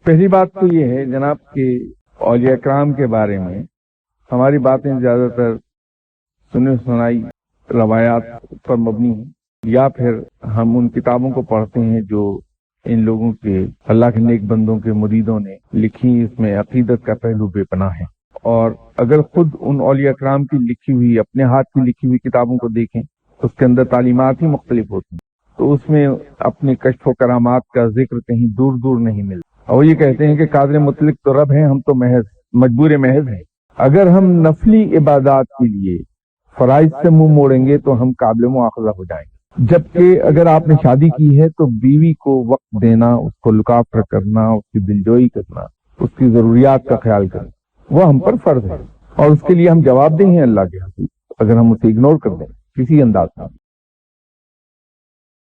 पहली बात तो ये है जनाब कि औलिया कराम के बारे में हमारी बातें ज्यादातर सुनी सुनाई रवायात पर मबनी है, या फिर हम उन किताबों को पढ़ते हैं जो इन लोगों के अल्लाह के नेक बंदों के मुरीदों ने लिखी। इसमें अकीदत का पहलू बेपनाह है। और अगर खुद उन औलिया कराम की लिखी हुई, अपने हाथ की लिखी हुई किताबों को देखें तो उसके अंदर तालीमात ही मुख्तलिफ होती हैं, तो उसमें अपने कश्फ व करामात का जिक्र कहीं दूर दूर नहीं मिलता। और वो ये कहते हैं कि कादिर मुतलक तो रब है, हम तो महज मजबूर महज हैं। अगर हम नफली इबादात के लिए फराइज से मुंह मोड़ेंगे तो हम काबिल मुआखजा हो जाएंगे। जबकि अगर आपने शादी की है तो बीवी को वक्त देना, उसको लुक आफ्टर करना, उसकी दिलजोई करना, उसकी जरूरियात का ख्याल करना, वो हम पर फर्ज है और उसके लिए हम जवाबदेह हैं अल्लाह के हक़। अगर हम उसे इग्नोर कर दें किसी अंदाज में